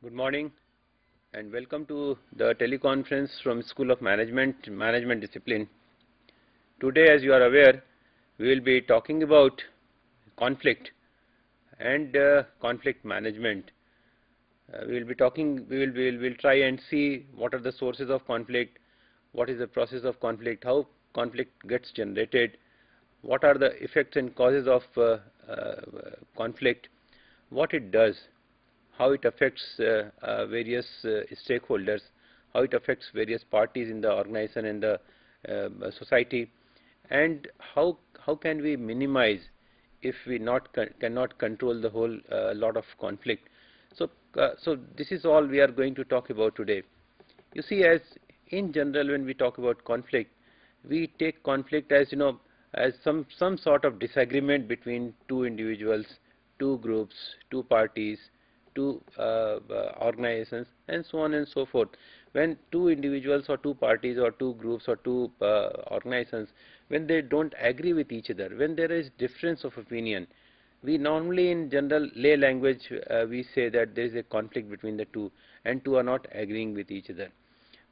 Good morning and welcome to the teleconference from School of Management Discipline. Today, as you are aware, we will be talking about conflict and conflict management. We will try and see what are the sources of conflict, what is the process of conflict, how conflict gets generated, what are the effects and causes of conflict, what it does, how it affects various stakeholders, how it affects various parties in the organization and the society, and how can we minimize if we cannot control the whole lot of conflict. So this is all we are going to talk about today. You see, as in general, when we talk about conflict, we take conflict as as some sort of disagreement between two individuals, two groups, two parties, two organizations, and so on and so forth. When two individuals or two parties or two groups or two organizations, when they don't agree with each other, when there is difference of opinion, we normally in general lay language we say that there is a conflict between the two and two are not agreeing with each other.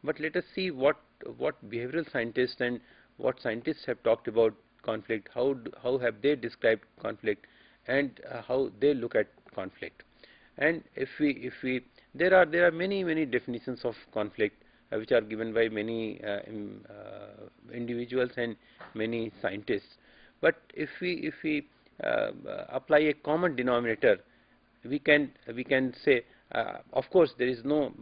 But let us see what behavioral scientists and what scientists have talked about conflict, how have they described conflict, and how they look at conflict. And if we there are many definitions of conflict which are given by many individuals and many scientists. But if we apply a common denominator, we can say, of course there is no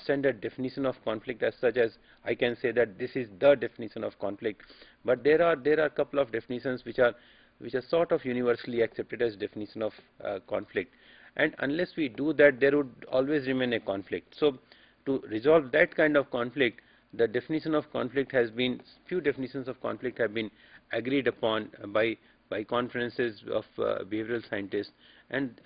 standard definition of conflict as such as I can say that this is the definition of conflict, but there are a couple of definitions which are sort of universally accepted as definition of conflict, and unless we do that, there would always remain a conflict. So to resolve that kind of conflict, the definition of conflict has been, few definitions of conflict have been agreed upon by conferences of behavioral scientists, and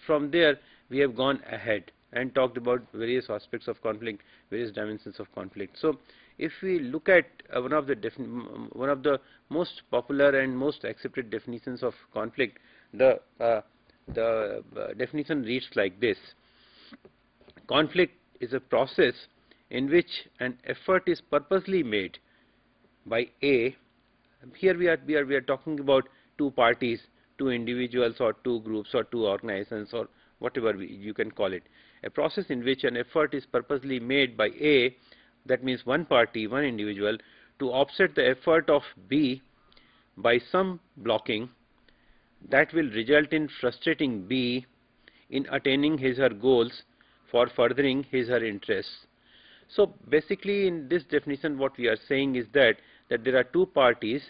from there we have gone ahead and talked about various aspects of conflict, various dimensions of conflict. So if we look at one of the most popular and most accepted definitions of conflict, the definition reads like this: conflict is a process in which an effort is purposely made by A. Here we are talking about two parties, two individuals, or two groups, or two organizations, or whatever you can call it. A process in which an effort is purposely made by A, that means one party, one individual, to offset the effort of B by some blocking that will result in frustrating B in attaining his or her goals for furthering his or her interests. So basically, in this definition, what we are saying is that there are two parties,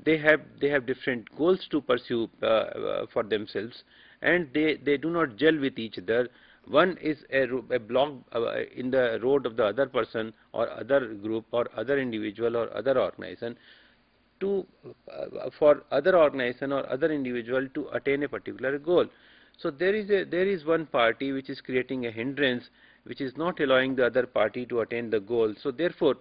they have different goals to pursue for themselves, and they do not gel with each other. One is a block in the road of the other person or other group or other individual or other organization to for other organization or other individual to attain a particular goal. So there is one party which is creating a hindrance, which is not allowing the other party to attain the goal. So therefore,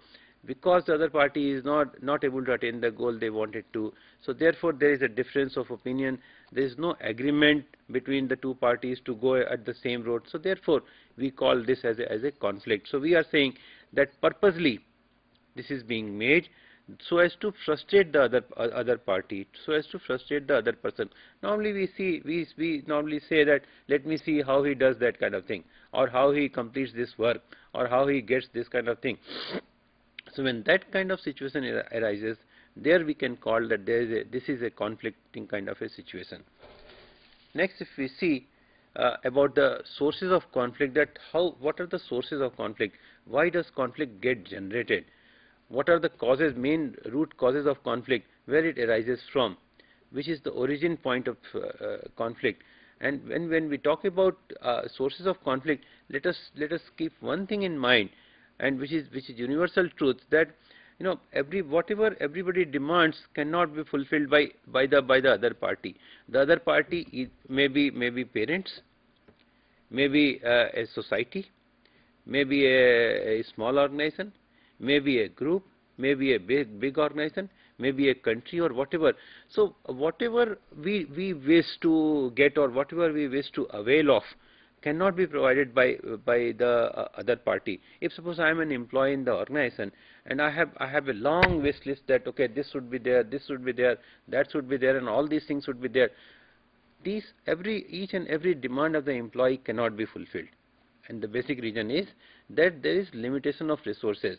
because the other party is not able to attain the goal they wanted to, so therefore there is a difference of opinion, there is no agreement between the two parties to go at the same road. So therefore we call this as a conflict. So we are saying that purposely this is being made so as to frustrate the other party, so as to frustrate the other person. Normally we normally say that let me see how he does that kind of thing, or how he completes this work, or how he gets this kind of thing. So when that kind of situation arises, there we can call that this is a conflicting kind of a situation. Next, if we see about the sources of conflict, that what are the sources of conflict? Why does conflict get generated? What are the causes, main root causes of conflict, where it arises from, which is the origin point of conflict? And when we talk about sources of conflict, let us keep one thing in mind, and which is universal truth, that whatever everybody demands cannot be fulfilled by the other party. The other party may be parents, maybe a society, maybe a small organization, maybe a group, maybe a big organization, maybe a country, or whatever. So whatever we wish to get, or whatever we wish to avail of, cannot be provided by the other party. If suppose I am an employee in the organization and I have a long wish list that okay, this should be there, this should be there, that should be there, and all these things should be there. Each and every demand of the employee cannot be fulfilled, and the basic reason is that there is limitation of resources.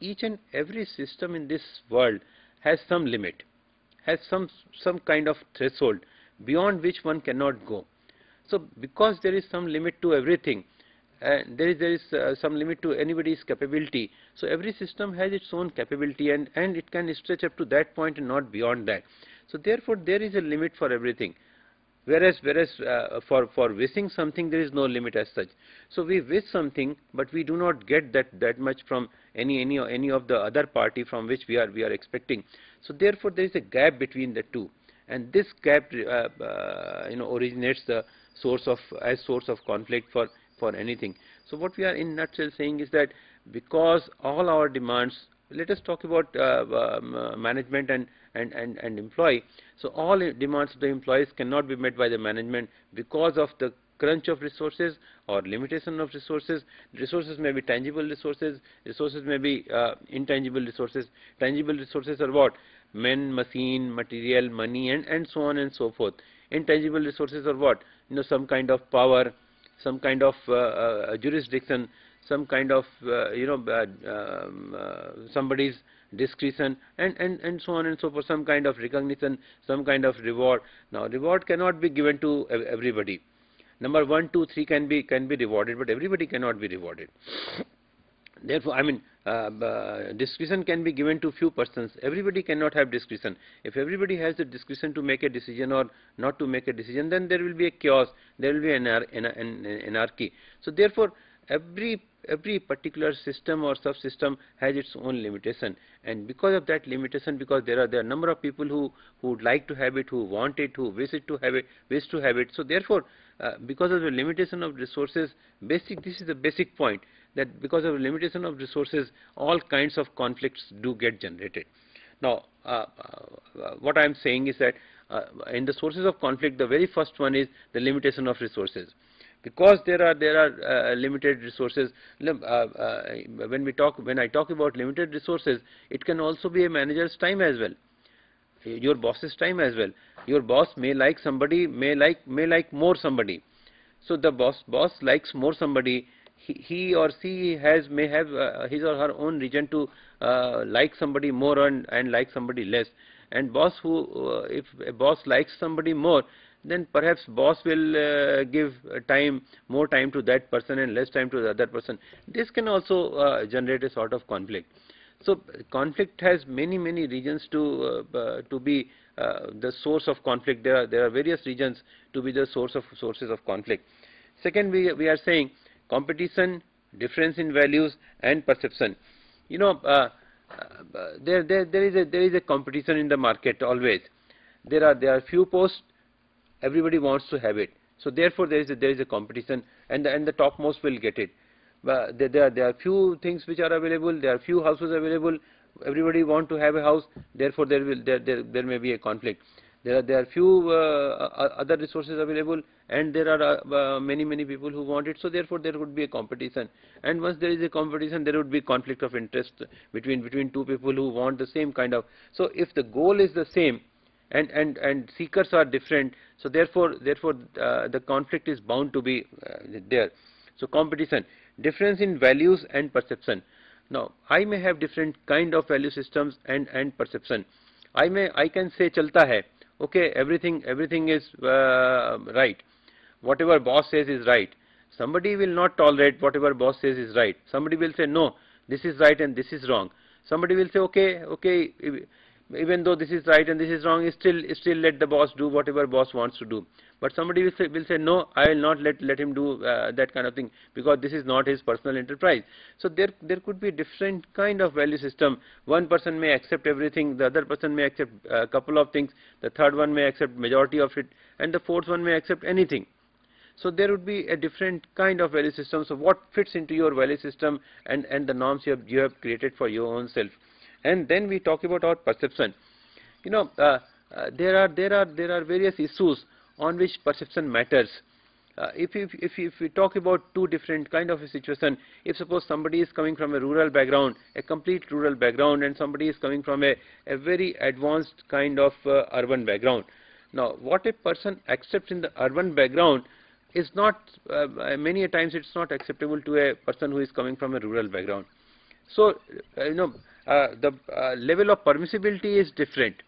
Each and every system in this world has some limit, has some kind of threshold beyond which one cannot go. So because there is some limit to everything, there is some limit to anybody's capability. So every system has its own capability, and it can stretch up to that point and not beyond that. So therefore there is a limit for everything. Whereas for wishing something, there is no limit as such. So we wish something, but we do not get that much from any of the other party from which we are expecting. So therefore there is a gap between the two, and this gap originates the source of conflict for anything. So what we are in nutshell saying is that because all our demands, let us talk about management and employee. So all demands of the employees cannot be met by the management because of the crunch of resources or limitation of resources. Resources may be tangible resources, resources may be intangible resources. Tangible resources are what? Men, machine, material, money, and so on and so forth. Intangible resources are what? Some kind of power, some kind of jurisdiction, some kind of somebody's discretion, and so on and so forth, some kind of recognition, some kind of reward. Now reward cannot be given to everybody. Number 1, 2, 3 can be rewarded, but everybody cannot be rewarded. Therefore, discretion can be given to few persons. Everybody cannot have discretion. If everybody has the discretion to make a decision or not to make a decision, then there will be a chaos, there will be an anarchy. So therefore every particular system or subsystem has its own limitation, and because of that limitation, because there are a number of people who would like to have it, who want it, who wish to have it. So therefore because of the limitation of resources, this is the basic point, that because of limitation of resources, all kinds of conflicts do get generated. Now what I am saying is that in the sources of conflict, the very first one is the limitation of resources. Because there are limited resources, when I talk about limited resources, it can also be a manager's time as well, your boss's time as well. Your boss may like somebody, may like more somebody. So the boss likes more somebody. He or she may have his or her own reason to like somebody more and like somebody less. And if a boss likes somebody more, then perhaps boss will give more time to that person and less time to the other person. This can also generate a sort of conflict. So conflict has many reasons to be the source of conflict. There are various reasons to be the sources of conflict. Second, we are saying competition, difference in values, and perception. There is a competition in the market always. There are few posts, everybody wants to have it. So therefore there is a competition, and the topmost will get it. But there are few things which are available. There are few houses available. Everybody want to have a house. Therefore there may be a conflict. There are few other resources available, and there are many people who want it. So therefore there would be a competition. And once there is a competition, there would be conflict of interest between two people who want the same kind of. So if the goal is the same, and seekers are different, so therefore the conflict is bound to be there. So competition, difference in values and perception. Now I may have different kind of value systems and perception. I can say chalta hai, okay, everything is right, whatever boss says is right. Somebody will not tolerate whatever boss says is right. Somebody will say no, this is right and this is wrong. Somebody will say okay, even though this is right and this is wrong, still let the boss do whatever boss wants to do. But somebody will say no, I will not let him do that kind of thing, because this is not his personal enterprise. So there could be different kind of value system. One person may accept everything, the other person may accept a couple of things, the third one may accept majority of it, and the fourth one may accept anything. So there would be a different kind of value system. So what fits into your value system and the norms you have created for your own self. And then we talk about our perception. There are various issues on which perception matters. If we talk about two different kind of a situation, if suppose somebody is coming from a rural background, a complete rural background, and somebody is coming from a very advanced kind of urban background. Now, what a person accepts in the urban background is not, many a times it's not acceptable to a person who is coming from a rural background. So, the level of permissibility is different,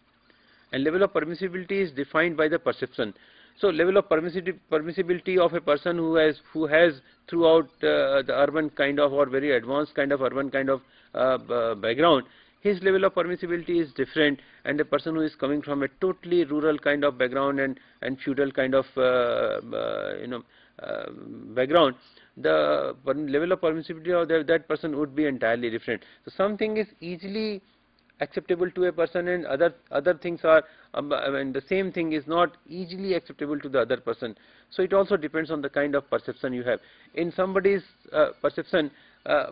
and level of permissibility is defined by the perception. So, level of permissibility of a person who has throughout the urban kind of or very advanced kind of urban kind of background, his level of permissibility is different, and a person who is coming from a totally rural kind of background and feudal kind of background, the level of permissibility of that person would be entirely different. So, something is easily acceptable to a person, and other things are the same thing is not easily acceptable to the other person. So, it also depends on the kind of perception you have. In somebody's perception,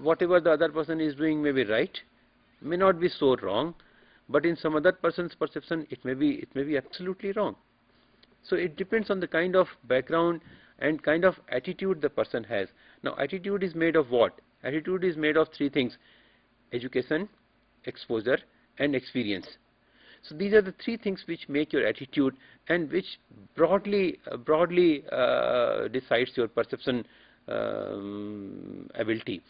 whatever the other person is doing may be right, may not be so wrong, but in some other person's perception it may be absolutely wrong. So, it depends on the kind of background and kind of attitude the person has. Now, attitude is made of what? Attitude is made of three things: education, exposure, and experience. So, these are the three things which make your attitude, and which broadly decides your perception ability.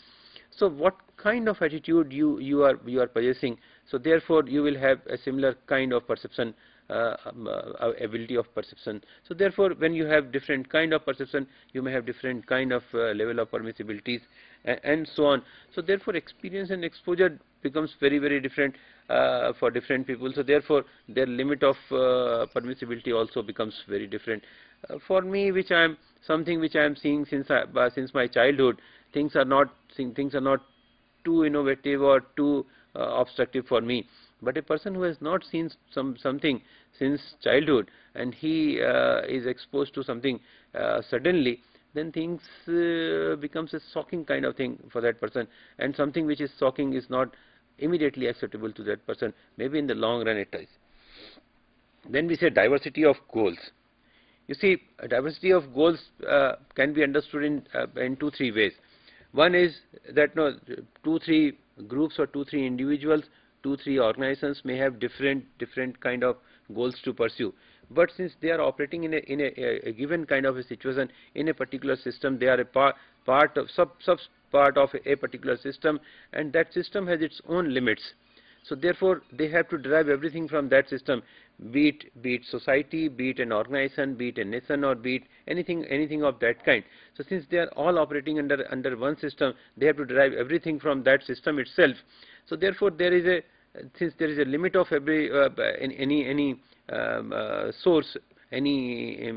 So, what kind of attitude you are possessing, so therefore you will have a similar kind of perception ability of perception. So, therefore, when you have different kind of perception, you may have different kind of level of permissibilities and so on. So, therefore, experience and exposure becomes very different for different people. So, therefore, their limit of permissibility also becomes very different. For me, which I am seeing since my childhood, things are not too innovative or too obstructive for me. But a person who has not seen something since childhood, and he is exposed to something suddenly, then things becomes a shocking kind of thing for that person, and something which is shocking is not immediately acceptable to that person. Maybe in the long run it is. Then we say diversity of goals. You see, diversity of goals can be understood in 2-3 ways. One is that 2-3 groups or 2-3 individuals, 2-3 organizations may have different kind of goals to pursue. But since they are operating in a given kind of a situation, in a particular system, they are a part of sub part of a particular system, and that system has its own limits. So, therefore, they have to derive everything from that system, be it society, be it an organization, be it a nation, or be it anything of that kind. So, since they are all operating under one system, they have to derive everything from that system itself. So, therefore, since there is a limit of every any source, any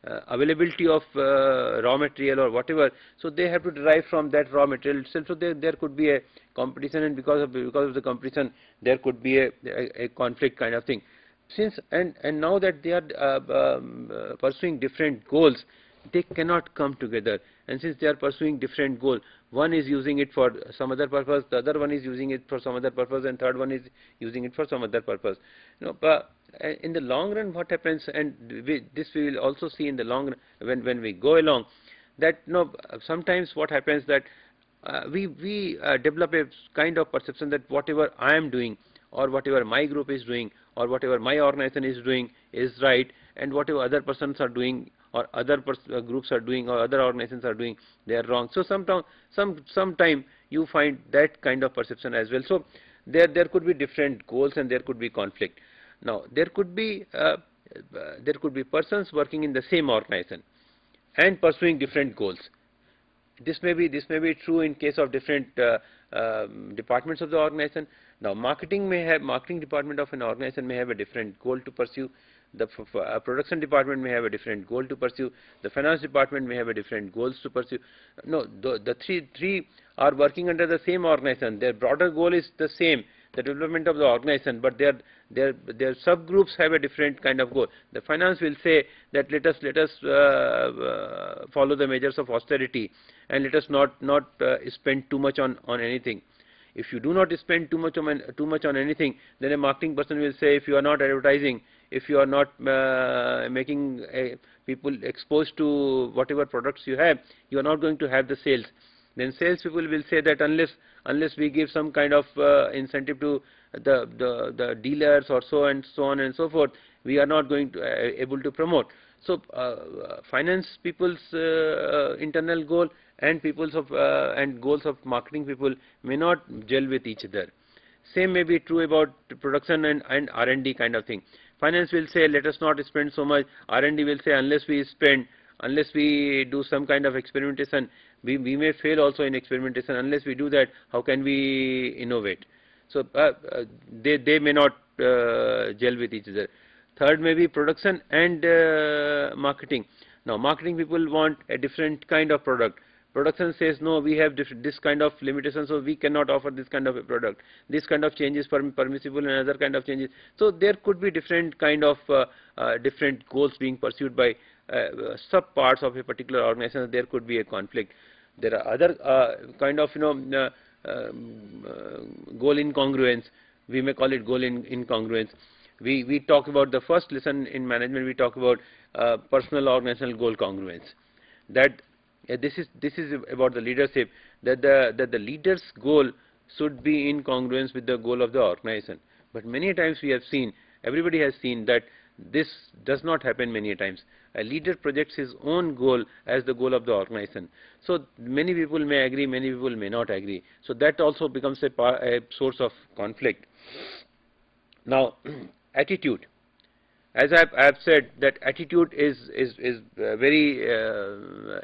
availability of raw material or whatever, so they have to derive from that raw material itself. So, there could be a competition, and because of the competition, there could be a conflict kind of thing. Since and now that they are pursuing different goals, they cannot come together, and since they are pursuing different goal, one is using it for some other purpose, the other one is using it for some other purpose, and third one is using it for some other purpose. But in the long run, what happens, and this we will also see in the long run when we go along, that sometimes what happens that we develop a kind of perception that whatever I am doing, or whatever my group is doing, or whatever my organization is doing is right, and whatever other persons are doing, or other groups are doing, or other organizations are doing, they are wrong. So, sometime you find that kind of perception as well. So, there could be different goals, and there could be conflict. Now, there could be persons working in the same organization and pursuing different goals. This may be true in case of different departments of the organization. Now, marketing department of an organization may have a different goal to pursue. The production department may have a different goal to pursue. The finance department may have a different goals to pursue. No, the three are working under the same organization. Their broader goal is the same, the development of the organization, but their subgroups have a different kind of goal. The finance will say that let us follow the measures of austerity, and let us not spend too much on anything. If you do not spend too much on anything, then a marketing person will say, if you are not advertising, if you are not making people exposed to whatever products you have, you are not going to have the sales. Then sales people will say that unless we give some kind of incentive to the dealers or so on and so forth, we are not going to able to promote. So finance people's internal goal and people's of and goals of marketing people may not gel with each other. Same may be true about production and R&D kind of thing. Finance will say let us not spend so much. R&D will say unless we do some kind of experimentation, we may fail also in experimentation. Unless we do that, how can we innovate? So they may not gel with each other. Third may be production and marketing. Now marketing people want a different kind of product. Production says no, we have this kind of limitation, so we cannot offer this kind of a product. This kind of change is permissible and other kind of changes. So there could be different kind of different goals being pursued by sub parts of a particular organization. There could be a conflict. There are other kind of goal incongruence. We may call it goal incongruence. We talk about the first lesson in management. We talk about personal organizational goal congruence. That this is about the leadership. That the leader's goal should be in congruence with the goal of the organization. But many times we have seen, everybody has seen that this does not happen many times. A leader projects his own goal as the goal of the organization. So many people may agree, many people may not agree. So that also becomes a source of conflict. Now, attitude. As I have said, that attitude is very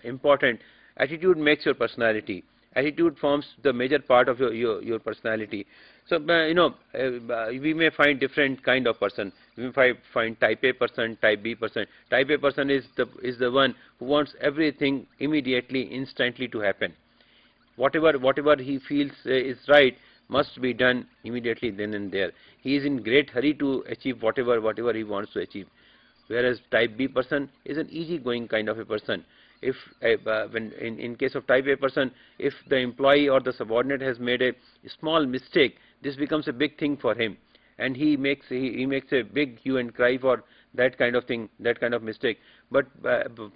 important. Attitude makes your personality. Attitude forms the major part of your personality. So we may find different kind of person. We may find type A person, type B person. Type A person is the one who wants everything immediately, instantly to happen. Whatever he feels is right must be done immediately then and there. He is in great hurry to achieve whatever he wants to achieve. Whereas type B person is an easygoing kind of a person. If when in case of type A person, if the employee or the subordinate has made a small mistake, this becomes a big thing for him, and he makes a big hue and cry for that kind of thing, that kind of mistake. But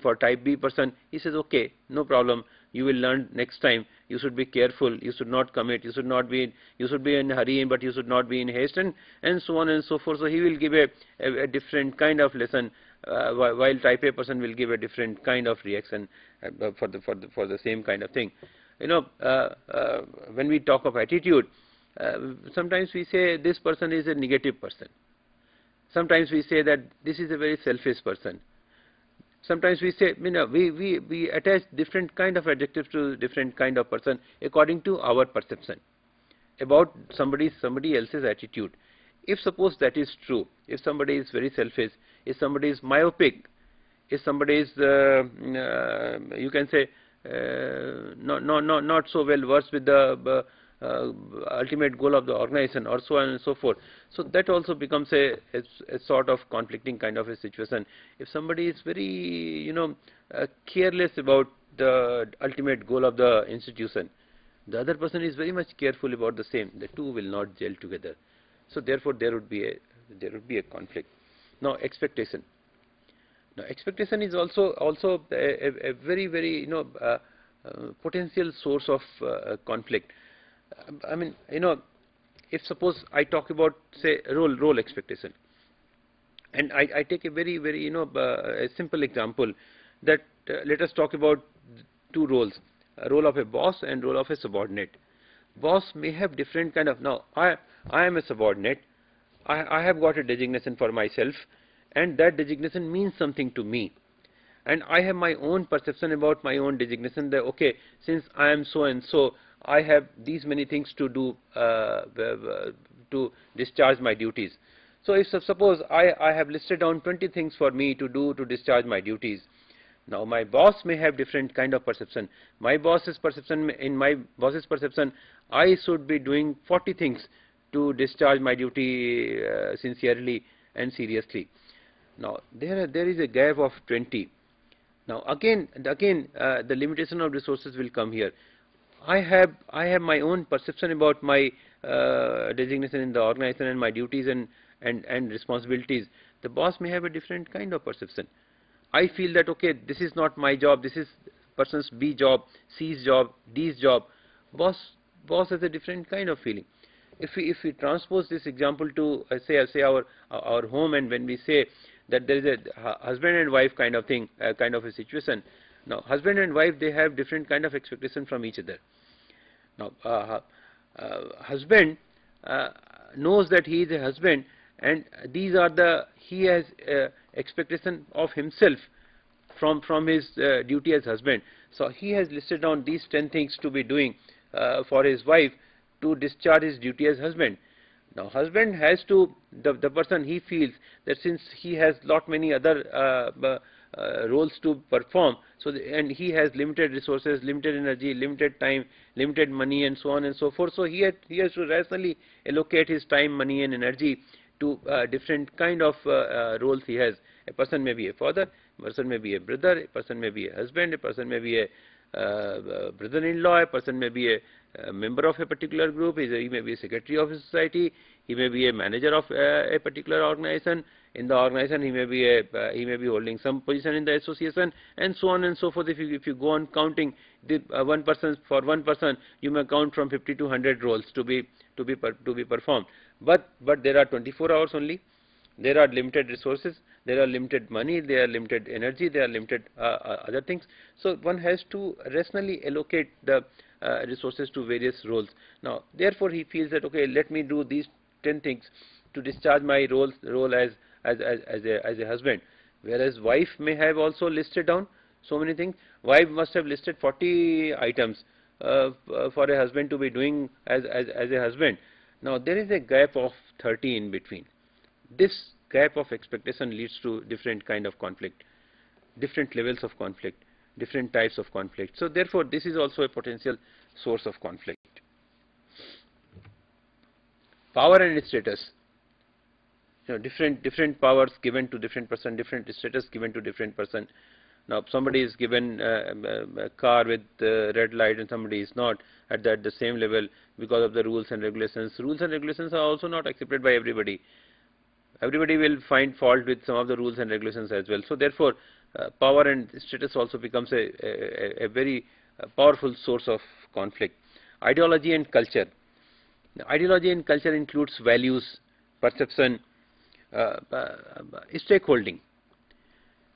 for type B person, he says, okay, no problem, you will learn next time. You should be careful. You should not commit. You should be in a hurry, but you should not be in haste, and so on and so forth. So he will give a different kind of lesson, while type A person will give a different kind of reaction for the same kind of thing. When we talk of attitude, sometimes we say this person is a negative person. Sometimes we say that this is a very selfish person. Sometimes we say, we attach different kind of adjectives to different kind of person according to our perception about somebody else's attitude. If suppose that is true, if somebody is very selfish, if somebody is myopic, if somebody is you can say not so well versed with the ultimate goal of the organization, or so on and so forth. So that also becomes a sort of conflicting kind of a situation. If somebody is very careless about the ultimate goal of the institution, the other person is very much careful about the same. The two will not gel together. So therefore there would be a conflict. Now expectation. Now expectation is also a very potential source of conflict. I mean, if suppose I talk about, say, role expectation, and I take a very a simple example, that let us talk about two roles, a role of a boss and role of a subordinate. Boss may have different kind of, now I am a subordinate, I have got a designation for myself, and that designation means something to me. And I have my own perception about my own designation, that okay, since I am so and so, I have these many things to do to discharge my duties. So if suppose I have listed down 20 things for me to do to discharge my duties. Now my boss may have different kind of perception. In my boss's perception, I should be doing 40 things to discharge my duty sincerely and seriously. Now there is a gap of 20. Now again the limitation of resources will come here. I have my own perception about my designation in the organization and my duties and responsibilities. The boss may have a different kind of perception. I feel that okay, this is not my job, this is person's B job, C's job, D's job. Boss has a different kind of feeling. If we transpose this example to say our home, and when we say that there is a husband and wife kind of thing, kind of a situation. Now husband and wife, they have different kind of expectation from each other. Now husband knows that he is a husband, and these are he has expectation of himself from his duty as husband. So he has listed down these 10 things to be doing for his wife to discharge his duty as husband. Now husband has to, the person, he feels that since he has lot many other roles to perform, so and he has limited resources, limited energy, limited time, limited money, and so on and so forth. So he has to rationally allocate his time, money, and energy to different kind of roles he has. A person may be a father, a person may be a brother, a person may be a husband, a person may be a brother-in-law, a person may be a member of a particular group, he may be a secretary of a society, he may be a manager of a particular organization. In the organization, he may be holding some position in the association, and so on and so forth. If you go on counting, one person, you may count from 50 to 100 roles to be performed. But there are 24 hours only. There are limited resources, there are limited money, there are limited energy, there are limited other things. So one has to rationally allocate the resources to various roles. Now therefore he feels that okay, let me do these 10 things to discharge my role as a husband. Whereas wife may have also listed down so many things. Wife must have listed 40 items for a husband to be doing as a husband. Now there is a gap of 30 in between. This gap of expectation leads to different kind of conflict, different levels of conflict, different types of conflict. So therefore this is also a potential source of conflict. Power and status. Different powers given to different person, different status given to different person. Now if somebody is given a car with red light and somebody is not at the same level because of the rules and regulations. Rules and regulations are also not accepted by everybody. Everybody will find fault with some of the rules and regulations as well. So therefore power and status also becomes a very powerful source of conflict. Ideology and culture. Ideology and culture includes values, perception, stakeholding.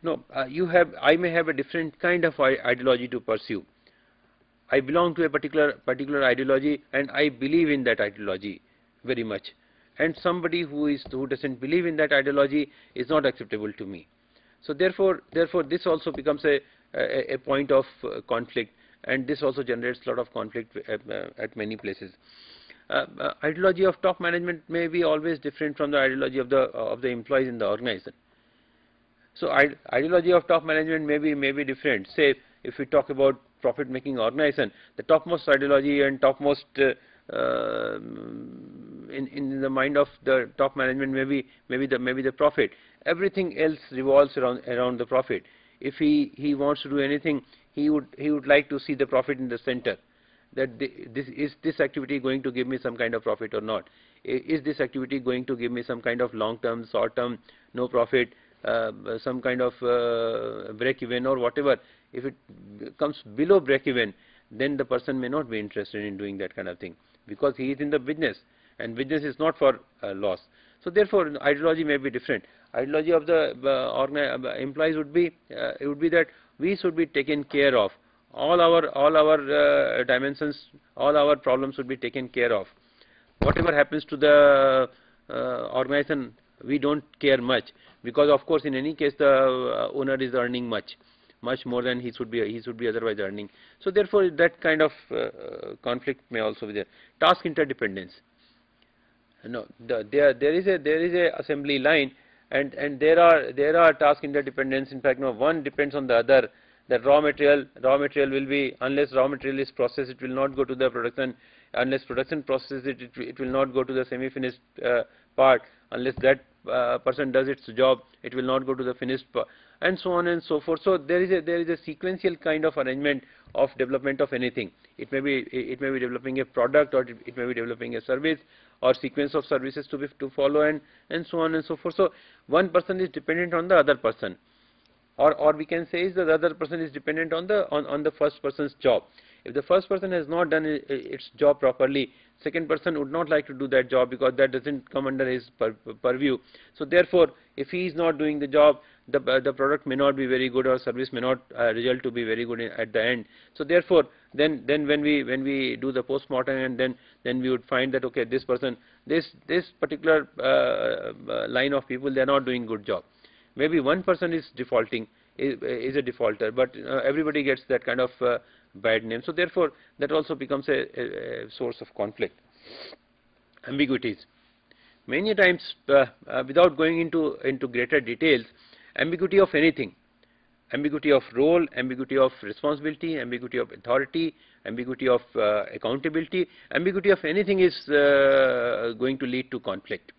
No, I may have a different kind of ideology to pursue. I belong to a particular ideology, and I believe in that ideology very much. And somebody who doesn't believe in that ideology is not acceptable to me. So therefore this also becomes a point of conflict, and this also generates a lot of conflict at many places. Ideology of top management may be always different from the ideology of the employees in the organization. So ideology of top management may be different. Say if we talk about profit-making organization, the topmost ideology and topmost in the mind of the top management maybe the profit. Everything else revolves around the profit. If he wants to do anything, he would like to see the profit in the center. That this activity going to give me some kind of profit or not? Is this activity going to give me some kind of long-term, short-term, no profit, some kind of break-even or whatever? If it comes below break-even, then the person may not be interested in doing that kind of thing, because he is in the business, and business is not for loss. So therefore ideology may be different. Ideology of the employees would be that we should be taken care of. All our dimensions, all our problems should be taken care of. Whatever happens to the organization, we don't care much, because of course in any case the owner is earning much more than he should be otherwise earning. So therefore that kind of conflict may also be there. Task interdependence. No, there is a assembly line, and there are task interdependence. In fact, no, one depends on the other. That raw material will be, unless raw material is processed, it will not go to the production. Unless production processes it will not go to the semi-finished part. Unless that person does its job, it will not go to the finished part, and so on and so forth. So there is a sequential kind of arrangement of development of anything. It may be developing a product, or it may be developing a service, or sequence of services to follow, and so on and so forth. So one person is dependent on the other person. or we can say is that the other person is dependent on the first person's job. If the first person has not done its job properly, second person would not like to do that job because that doesn't come under his purview. So therefore, if he is not doing the job, the product may not be very good, or service may not result to be very good at the end. So therefore, then when we do the post-mortem, and then we would find that, okay, this person, this particular line of people, they are not doing good job. Maybe one person is defaulting, is a defaulter, but everybody gets that kind of bad name. So therefore, that also becomes a source of conflict. Ambiguities. Many times, without going into greater details, ambiguity of anything, ambiguity of role, ambiguity of responsibility, ambiguity of authority, ambiguity of accountability, ambiguity of anything is going to lead to conflict.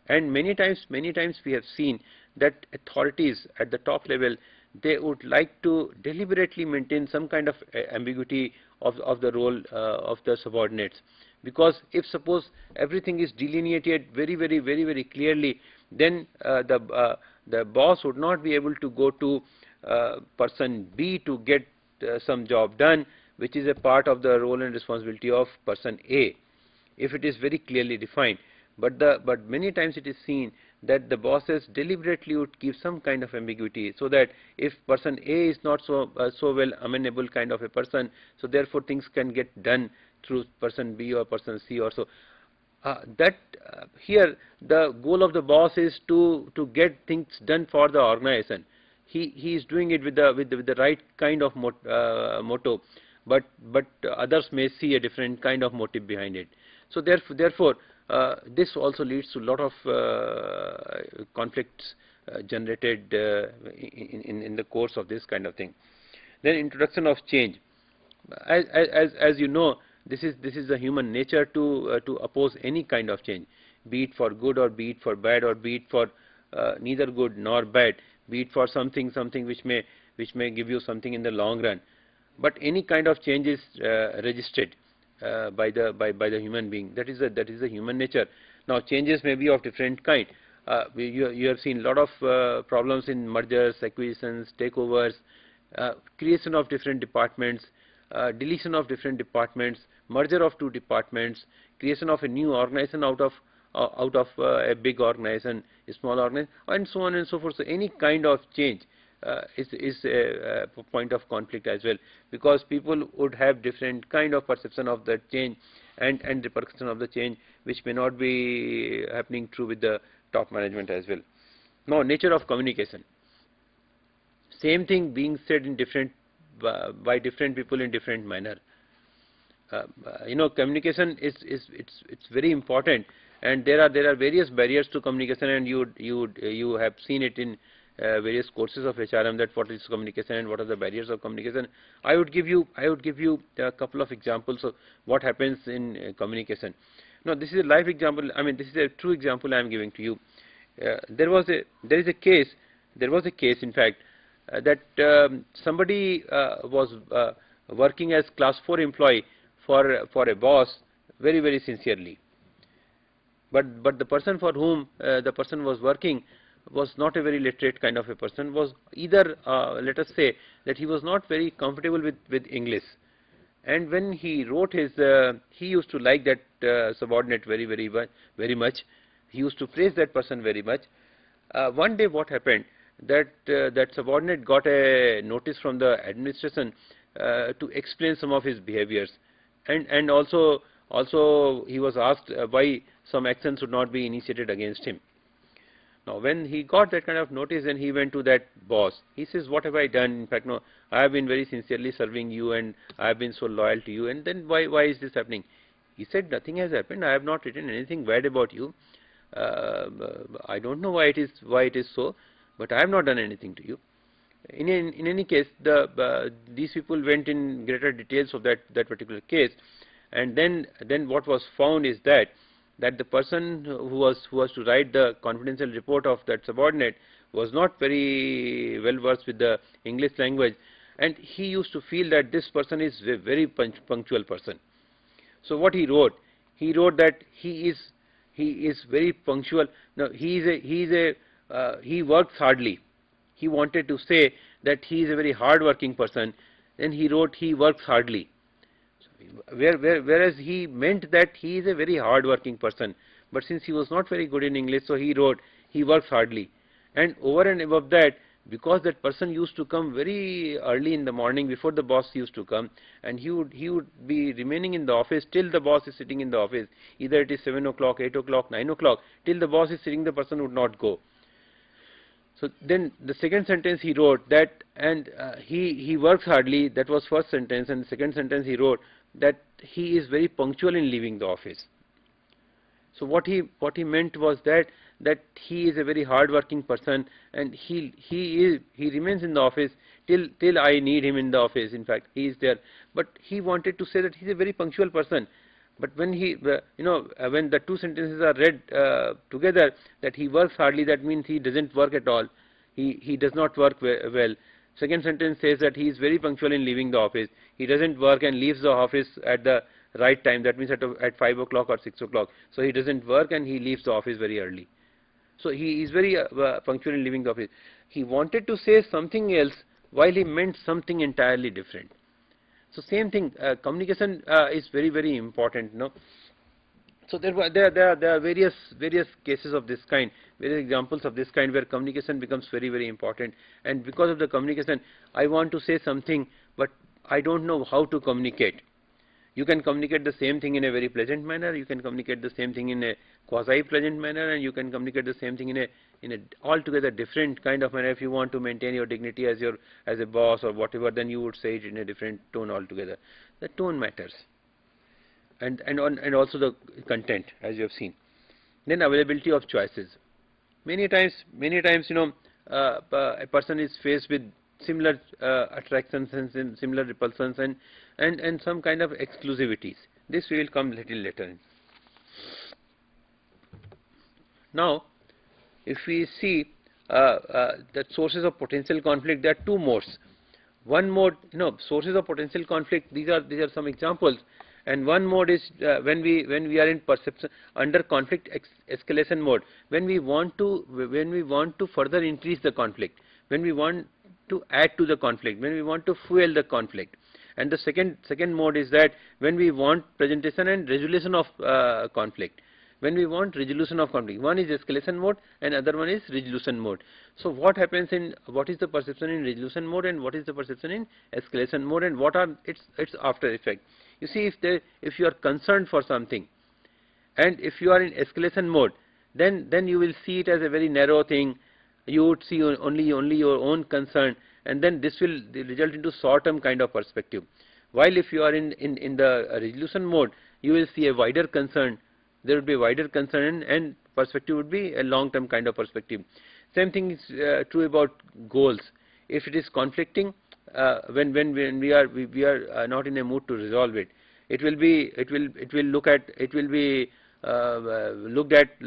And many times we have seen that authorities at the top level, they would like to deliberately maintain some kind of ambiguity of the role of the subordinates, because if suppose everything is delineated very clearly, then the boss would not be able to go to person B to get some job done, which is a part of the role and responsibility of person A, if it is very clearly defined. But many times it is seen that the bosses deliberately would give some kind of ambiguity, so that if person A is not so well amenable kind of a person, so therefore things can get done through person B or person C or so. Here the goal of the boss is to get things done for the organization. He is doing it with the right kind of motto, but others may see a different kind of motive behind it. So therefore this also leads to a lot of conflicts generated in the course of this kind of thing. Then introduction of change. As you know, this is the human nature to oppose any kind of change, be it for good or be it for bad, or be it for neither good nor bad, be it for something which may give you something in the long run. But any kind of change is resisted by the human being. That is the human nature. Now changes may be of different kind. You have seen a lot of problems in mergers, acquisitions, takeovers, creation of different departments, deletion of different departments, merger of two departments, creation of a new organization out of a big organization, a small organization, and so on and so forth. So any kind of change is a point of conflict as well, because people would have different kind of perception of that change and repercussion of the change, which may not be happening true with the top management as well. Now nature of communication. Same thing being said in different by different people in different manner. Communication it's very important, and there are various barriers to communication, and you have seen it in various courses of HRM, that what is communication and what are the barriers of communication. I would give you a couple of examples of what happens in communication. Now this is a live example. I mean, this is a true example I am giving to you. There was a case in fact that somebody was working as class 4 employee for a boss very sincerely, but the person for whom the person was working was not a very literate kind of a person, was either let us say that he was not very comfortable with English, and when he wrote his he used to like that subordinate very much. He used to praise that person very much. One day what happened, that subordinate got a notice from the administration to explain some of his behaviors, and also he was asked why some action should not be initiated against him. Now when he got that kind of notice, and he went to that boss, he says, what have I done? In fact, no, I have been very sincerely serving you, and I have been so loyal to you, and then why is this happening? He said, nothing has happened. I have not written anything bad about you. I don't know why it is so, but I have not done anything to you. In any case, these people went in greater details of that particular case, and then what was found is that the person who was to write the confidential report of that subordinate was not very well versed with the English language, and he used to feel that this person is a very punctual person. So what he wrote that he is very punctual. Now he works hardly. he wanted to say that he is a very hard working person, then he wrote he works hardly. Whereas he meant that he is a very hard working person, but since he was not very good in English, so he wrote he works hardly. And over and above that, because that person used to come very early in the morning before the boss used to come, and he would be remaining in the office till the boss is sitting in the office, either it is 7 o'clock, 8 o'clock, 9 o'clock, till the boss is sitting, the person would not go. So then the second sentence he wrote that, and he works hardly, that was first sentence, and the second sentence he wrote that he is very punctual in leaving the office. So what he meant was that he is a very hard working person, and he remains in the office till I need him in the office. In fact, he is there, but he wanted to say that he is a very punctual person. But when when the two sentences are read together, that he works hardly, that means he doesn't work at all. He does not work well. Second sentence says that he is very punctual in leaving the office. He doesn't work and leaves the office at the right time. That means at 5 o'clock or 6 o'clock. So he doesn't work and he leaves the office very early. So he is very punctual in leaving the office. He wanted to say something else while he meant something entirely different. So same thing, communication is very important, no? So there are various cases of this kind, various examples of this kind where communication becomes very important. And because of the communication, I want to say something, but I don't know how to communicate. You can communicate the same thing in a very pleasant manner. You can communicate the same thing in a quasi-pleasant manner, and you can communicate the same thing in a altogether different kind of manner. If you want to maintain your dignity as a boss or whatever, then you would say it in a different tone altogether. The tone matters, and also the content, as you have seen. Then availability of choices. Many times, a person is faced with similar attractions and similar repulsions and some kind of exclusivities. This we will come little later. Now, if we see the sources of potential conflict, there are two modes. One mode, sources of potential conflict. These are some examples. And one mode is when we are in perception under conflict escalation mode. When we want to further increase the conflict. When we want to add to the conflict. When we want to fuel the conflict. And the second mode is that when we want presentation and resolution of conflict. When we want resolution of conflict, one is escalation mode and other one is resolution mode. So what happens what is the perception in resolution mode and what is the perception in escalation mode, and what are its after effect? You see, if you are concerned for something, and if you are in escalation mode, then you will see it as a very narrow thing. You would see only your own concern, and then this will result into short-term kind of perspective. While if you are in the resolution mode, you will see a wider concern. There would be a wider concern, and perspective would be a long-term kind of perspective. Same thing is true about goals. If it is conflicting, when we are not in a mood to resolve it, it will be looked at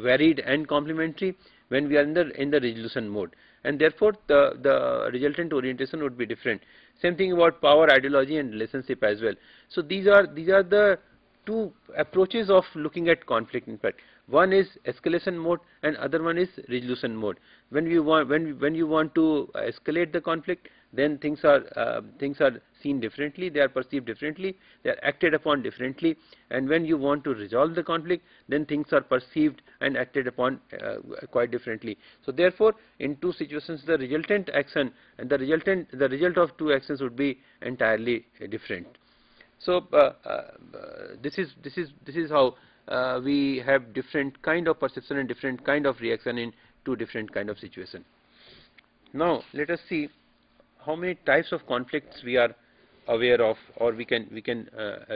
varied and complementary when we are in the resolution mode, and therefore the resultant orientation would be different. Same thing about power, ideology, and relationship as well. So these are the two approaches of looking at conflict. In fact, one is escalation mode and other one is resolution mode. When you want to escalate the conflict, then things are seen differently, they are perceived differently, they are acted upon differently. And when you want to resolve the conflict, then things are perceived and acted upon quite differently. So therefore, in two situations, the resultant action and the result of two actions would be entirely different. So this is how we have different kind of perception and different kind of reaction in two different kind of situation. Now let us see how many types of conflicts we are aware of, or we can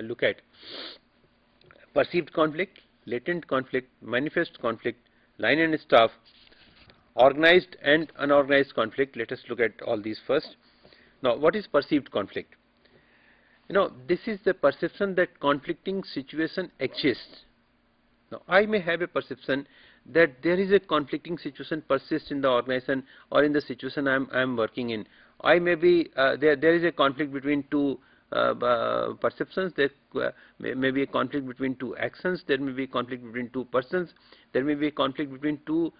look at. Perceived conflict, latent conflict, manifest conflict, line and staff, organized and unorganized conflict. Let us look at all these first. Now, what is perceived conflict? This is the perception that conflicting situation exists. Now, I may have a perception that there is a conflicting situation persists in the organization or in the situation I am working in. I may be there is a conflict between two perceptions. There may be a conflict between two actions. There may be a conflict between two persons. There may be a conflict between two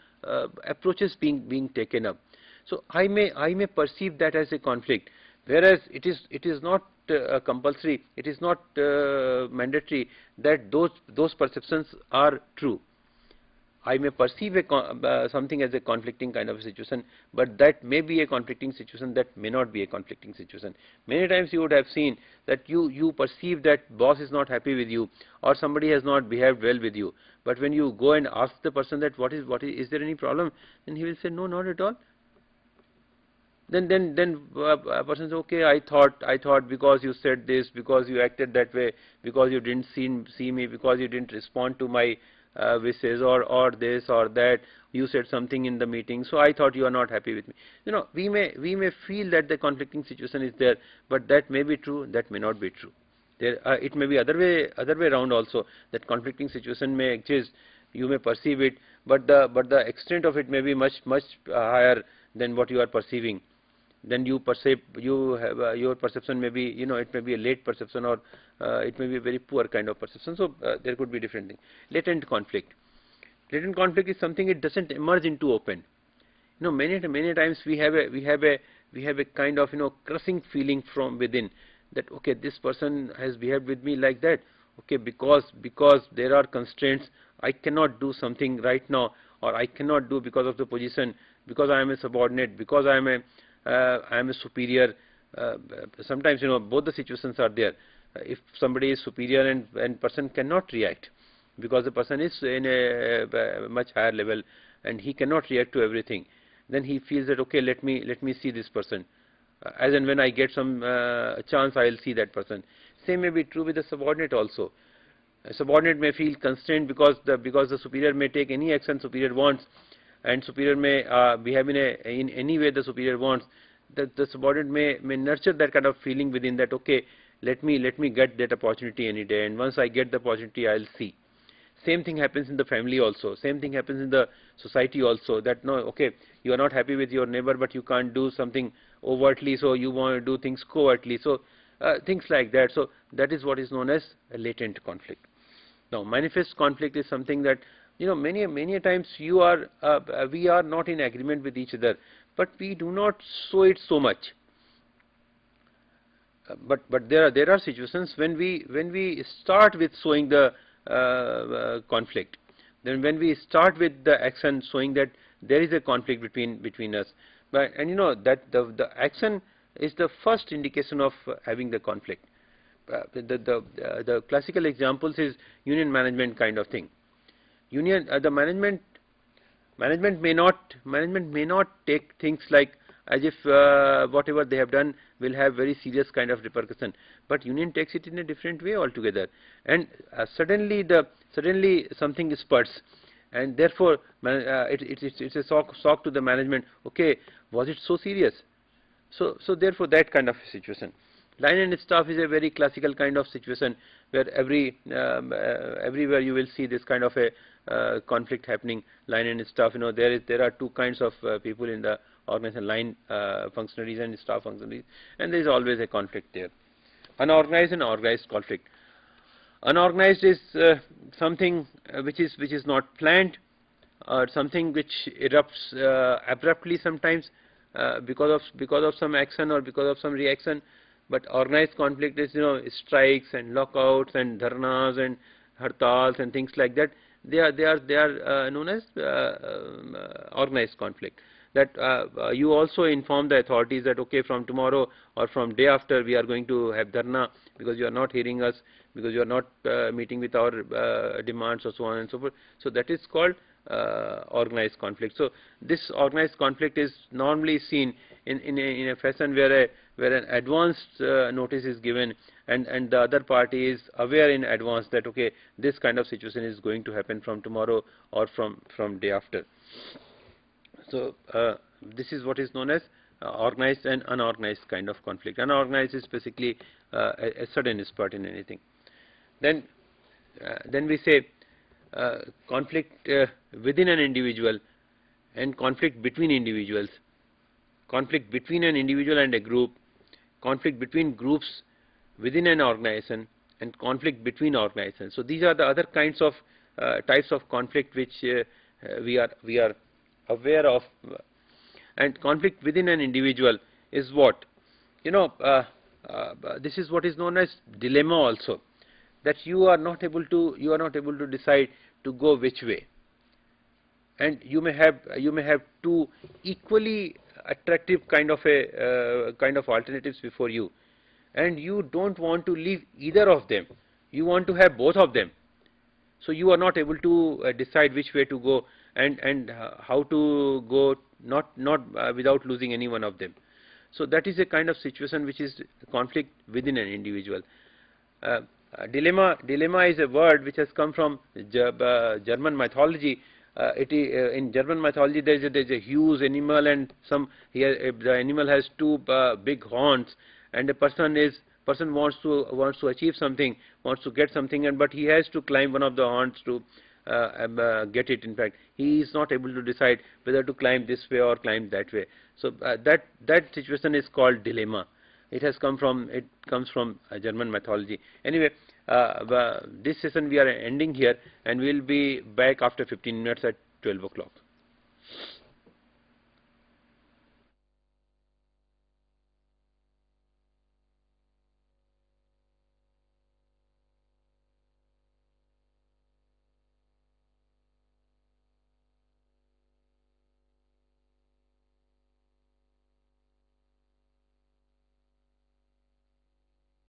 approaches being taken up. So I may perceive that as a conflict, whereas it is not compulsory, it is not mandatory that those perceptions are true. I may perceive something as a conflicting kind of a situation, but that may be a conflicting situation, that may not be a conflicting situation. Many times you would have seen that you perceive that boss is not happy with you, or somebody has not behaved well with you. But when you go and ask the person that is there any problem, then he will say no, not at all. Then a person says, okay, I thought because you said this, because you acted that way, because you didn't see me, because you didn't respond to my wishes, or this or that, you said something in the meeting, so I thought you are not happy with me. We may feel that the conflicting situation is there, but that may be true, that may not be true. It may be other way around also, that conflicting situation may exist, you may perceive it, but the extent of it may be much higher than what you are perceiving. Then you perceive, you have your perception may be, it may be a late perception, or it may be a very poor kind of perception. So there could be different things. Latent conflict is something, it doesn't emerge into open. Many times we have a kind of crushing feeling from within, that okay, this person has behaved with me like that, okay, because there are constraints, I cannot do something right now, or I cannot do because of the position, because I am a subordinate, because I am a superior. Sometimes both the situations are there. If somebody is superior and person cannot react, because the person is in a much higher level and he cannot react to everything, then he feels that okay, let me see this person, as and when I get some chance, I will see that person. Same may be true with the subordinate also. A subordinate may feel constrained because the superior may take any action superior wants, and superior may behave in any way the superior wants. The subordinate may nurture that kind of feeling within, that okay, let me get that opportunity any day, and once I get the opportunity, I'll see. Same thing happens in the family also, same thing happens in the society also, that no, okay, you are not happy with your neighbor, but you can't do something overtly, so you want to do things covertly, so things like that. So that is what is known as a latent conflict. Now manifest conflict is something that many times we are not in agreement with each other, but we do not show it so much. But there are situations when we start with showing the conflict. Then when we start with the action showing that there is a conflict between us, and that the action is the first indication of having the conflict. The classical examples is union management kind of thing. The management may not take things like as if whatever they have done will have very serious kind of repercussion, but union takes it in a different way altogether, and suddenly something spurts, and therefore it's a shock to the management. Okay, was it so serious? So therefore that kind of situation. Line and staff is a very classical kind of situation where everywhere you will see this kind of a conflict happening. Line and staff, there are two kinds of people in the organization: line functionaries and staff functionaries, and there is always a conflict there. Unorganized and organized conflict. Unorganized is something which is not planned, or something which erupts abruptly sometimes because of some action or because of some reaction. But organized conflict is strikes and lockouts and dharnas and hartals and things like that. They are known as organized conflict. That you also inform the authorities that okay, from tomorrow or from day after we are going to have dharna because you are not hearing us, because you are not meeting with our demands, or so on and so forth. So that is called organized conflict. So this organized conflict is normally seen in a fashion where an advanced notice is given, and the other party is aware in advance that okay, this kind of situation is going to happen from tomorrow or from day after. So this is what is known as organized and unorganized kind of conflict. Unorganized is basically a sudden spurt in anything. Then we say conflict within an individual and conflict between individuals, conflict between an individual and a group, conflict between groups within an organization, and conflict between organizations. So these are the other kinds of types of conflict which we are aware of. And conflict within an individual is what? You know, this is what is known as dilemma also, that you are not able to decide to go which way, and you may have two equally attractive kind of alternatives before you, and you don't want to leave either of them. You want to have both of them. So you are not able to decide which way to go, and how to go, not without losing any one of them. So that is a kind of situation which is conflict within an individual. Uh, dilemma is a word which has come from German mythology. In German mythology there is a huge animal, and here the animal has two big horns, and the person wants to achieve something, wants to get something, and but he has to climb one of the horns to get it. In fact, he is not able to decide whether to climb this way or climb that way. So that situation is called dilemma. It comes from German mythology. Anyway, this session we are ending here, and we will be back after 15 minutes at 12 o'clock.